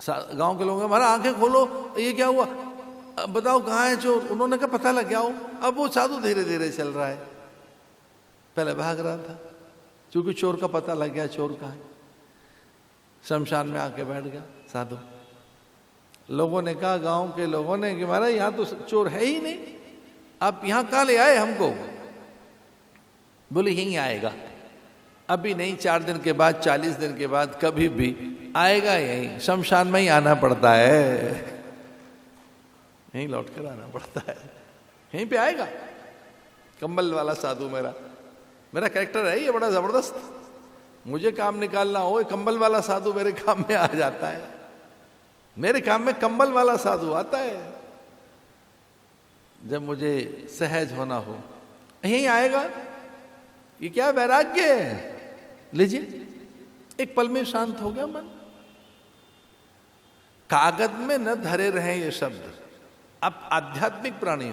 गांव के लोग हमारा आंखें खोलो, ये क्या हुआ, अब बताओ कहाँ है चोर। उन्होंने कहा पता लग गया हो। अब वो साधु धीरे धीरे चल रहा है, पहले भाग रहा था, क्योंकि चोर का पता लग गया चोर कहाँ है। शमशान में आके बैठ गया साधु। लोगों ने कहा, गांव के लोगों ने, कि महाराज यहाँ तो चोर है ही नहीं, आप यहाँ कहाँ ले आए हमको। बोले यहीं आएगा, अभी नहीं, 4 दिन के बाद, 40 दिन के बाद, कभी भी आएगा, यहीं शमशान में ही आना पड़ता है, यहीं लौट कर आना पड़ता है, यहीं पे आएगा। कंबल वाला साधु मेरा कैरेक्टर है ये बड़ा जबरदस्त। मुझे काम निकालना हो, कंबल वाला साधु मेरे काम में आ जाता है, मेरे काम में कंबल वाला साधु आता है। जब मुझे सहज होना हो, यहीं आएगा। ये क्या वैराग्य है, लीजिए, एक पल में शांत हो गया मन। कागज में न धरे रहे ये शब्द। अब आध्यात्मिक प्राणी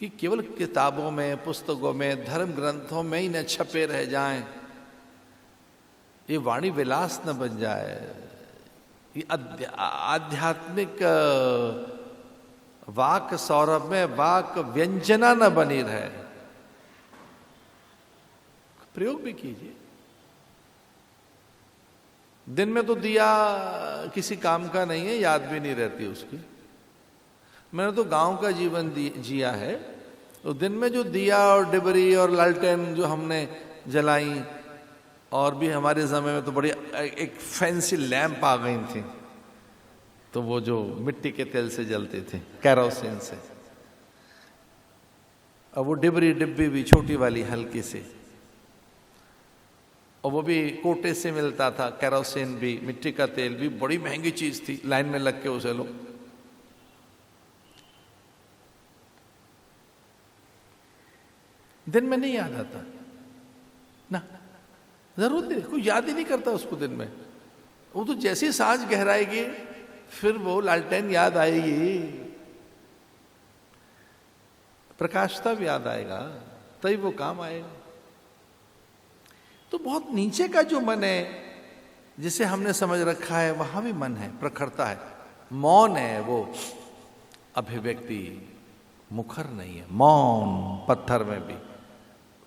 कि केवल किताबों में, पुस्तकों में, धर्म ग्रंथों में ही न छपे रह जाएं, ये वाणी विलास न बन जाए, ये आध्यात्मिक वाक सौरभ में वाक व्यंजना न बनी रहे। प्रयोग भी कीजिए। दिन में तो दिया किसी काम का नहीं है, याद भी नहीं रहती उसकी। मैंने तो गांव का जीवन जिया है, तो दिन में जो दिया और डिबरी और लालटेन जो हमने जलाई, और भी हमारे समय में तो बड़ी एक फैंसी लैंप आ गई थी, तो वो जो मिट्टी के तेल से जलते थे, कैरोसिन से। अब वो डिबरी डिब्बी भी छोटी वाली हल्की सी, और वो भी कोटे से मिलता था, कैरोसिन भी, मिट्टी का तेल भी, बड़ी महंगी चीज थी, लाइन में लग के उसे लो। दिन में नहीं याद आता ना, जरूरत नहीं, कोई याद ही नहीं करता उसको दिन में। वो तो जैसी सांझ गहराएगी फिर वो लालटेन याद आएगी, प्रकाश तब याद आएगा, तभी वो काम आएगा। तो बहुत नीचे का जो मन है, जिसे हमने समझ रखा है, वहां भी मन है, प्रखरता है, मौन है, वो अभिव्यक्ति मुखर नहीं है। मौन पत्थर में भी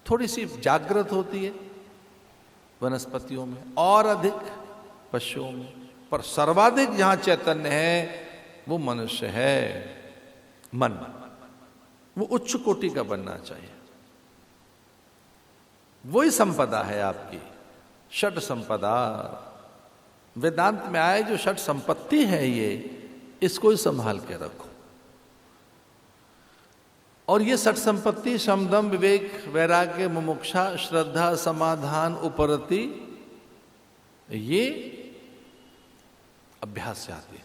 थोड़ी सी जागृत होती है, वनस्पतियों में और अधिक पशुओं में, पर सर्वाधिक जहां चैतन्य है वो मनुष्य है। मन वो उच्च कोटि का बनना चाहिए, वही संपदा है आपकी, षट संपदा। वेदांत में आए जो षट संपत्ति है, ये इसको ही संभाल के रखो। और ये षट संपत्ति समदम विवेक वैराग्य मुमुक्षा श्रद्धा समाधान उपरति, ये अभ्यास से आती है,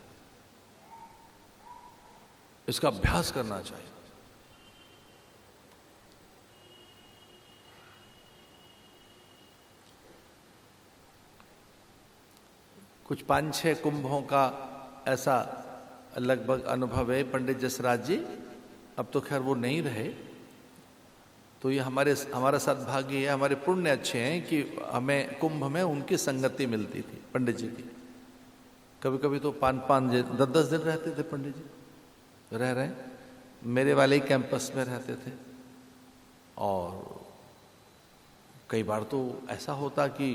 इसका अभ्यास करना चाहिए। कुछ 5-6 कुंभों का ऐसा लगभग अनुभव है पंडित जसराज जी। अब तो खैर वो नहीं रहे, तो ये हमारा सद्भाग्य है, हमारे पुण्य अच्छे हैं कि हमें कुंभ में उनकी संगति मिलती थी पंडित जी की। कभी कभी तो 5-5 दिन 10-10 दिन रहते थे पंडित जी, रह रहे मेरे वाले ही कैंपस में रहते थे। और कई बार तो ऐसा होता कि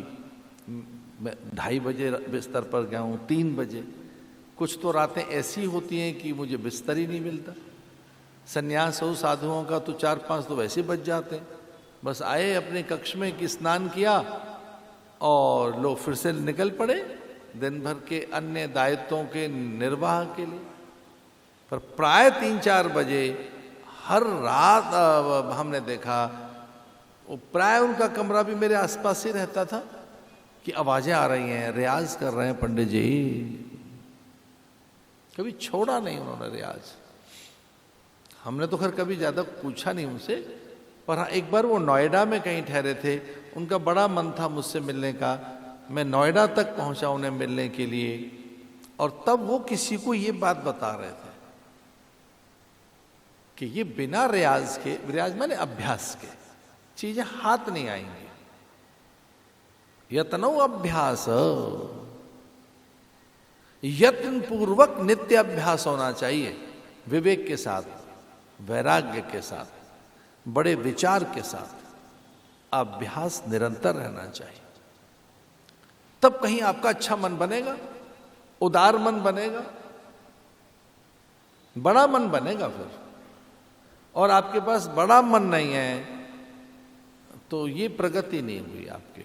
मैं 2:30 बजे बिस्तर पर गया हूँ, 3 बजे। कुछ तो रातें ऐसी होती हैं कि मुझे बिस्तर ही नहीं मिलता। सन्यास हो साधुओं का तो 4-5 तो वैसे बच जाते हैं। बस आए अपने कक्ष में कि स्नान किया और लोग फिर से निकल पड़े दिन भर के अन्य दायित्वों के निर्वाह के लिए। पर प्राय 3-4 बजे हर रात हमने देखा, वो प्राय उनका कमरा भी मेरे आसपास ही रहता था कि आवाजें आ रही हैं, रियाज कर रहे हैं पंडित जी। कभी छोड़ा नहीं उन्होंने रियाज। हमने तो खैर कभी ज्यादा पूछा नहीं उनसे, पर हाँ एक बार वो नोएडा में कहीं ठहरे थे, उनका बड़ा मन था मुझसे मिलने का। मैं नोएडा तक पहुंचा उन्हें मिलने के लिए, और तब वो किसी को ये बात बता रहे थे कि ये बिना रियाज के, रियाज माने अभ्यास के, चीजें हाथ नहीं आएंगी। यतनो अभ्यास यत्न पूर्वक नित्य अभ्यास होना चाहिए, विवेक के साथ, वैराग्य के साथ, बड़े विचार के साथ अभ्यास निरंतर रहना चाहिए। तब कहीं आपका अच्छा मन बनेगा, उदार मन बनेगा, बड़ा मन बनेगा फिर। और आपके पास बड़ा मन नहीं है तो ये प्रगति नहीं हुई आपके।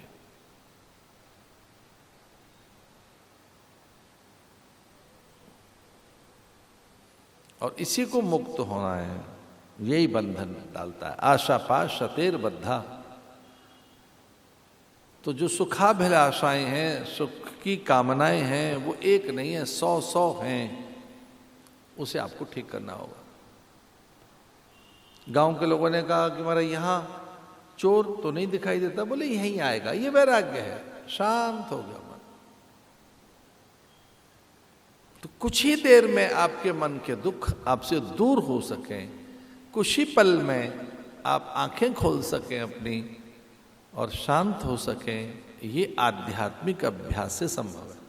और इसी को मुक्त होना है, यही बंधन डालता है। आशा पाश शतेर बद्धा। तो जो सुखाभिलाषाएं हैं, सुख की कामनाएं हैं, वो एक नहीं है, 100 हैं। उसे आपको ठीक करना होगा। गांव के लोगों ने कहा कि हमारा यहां चोर तो नहीं दिखाई देता, बोले यहीं आएगा। ये वैराग्य है, शांत हो गया मन। तो कुछ ही देर में आपके मन के दुख आपसे दूर हो सकें, कुछ ही पल में आप आंखें खोल सकें अपनी और शांत हो सकें, ये आध्यात्मिक अभ्यास से संभव है।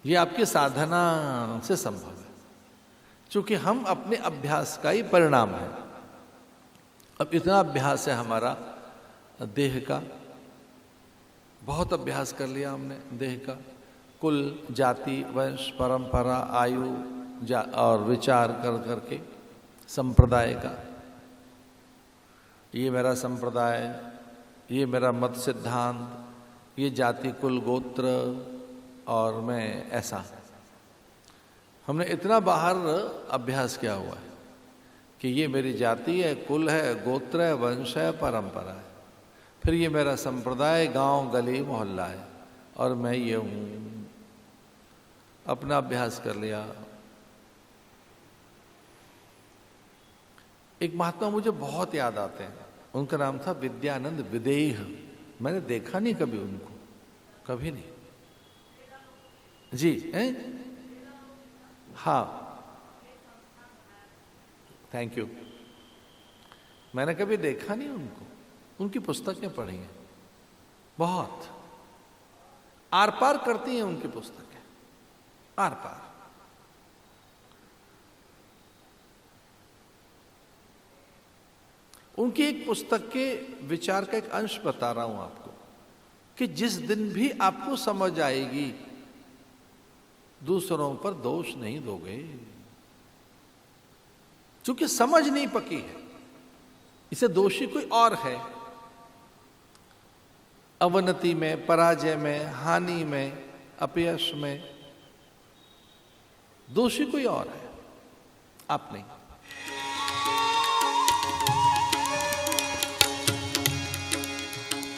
ये आपकी साधना से संभव है, क्योंकि हम अपने अभ्यास का ही परिणाम है। अब इतना अभ्यास है हमारा देह का, बहुत अभ्यास कर लिया हमने देह का, कुल, जाति, वंश, परंपरा, आयु और विचार कर करके संप्रदाय का। ये मेरा संप्रदाय, ये मेरा मत सिद्धांत, ये जाति, कुल, गोत्र और मैं ऐसा। हमने इतना बाहर अभ्यास किया हुआ है कि ये मेरी जाति है, कुल है, गोत्र है, वंश है, परंपरा है। फिर ये मेरा संप्रदाय, गांव, गली, मोहल्ला है और मैं ये हूं। अपना अभ्यास कर लिया। एक महात्मा मुझे बहुत याद आते हैं, उनका नाम था विद्यानंद विदेह। मैंने देखा नहीं कभी उनको, कभी नहीं जी। हाँ, थैंक यू। मैंने कभी देखा नहीं उनको, उनकी पुस्तकें पढ़ी हैं, बहुत आर पार करती हैं उनकी पुस्तकें, आर पार। उनकी एक पुस्तक के विचार का एक अंश बता रहा हूं आपको, कि जिस दिन भी आपको समझ आएगी दूसरों पर दोष नहीं दोगे, क्योंकि समझ नहीं पकी है, इसे दोषी कोई और है। अवनति में, पराजय में, हानि में, अपयश में दोषी कोई और है, आप नहीं।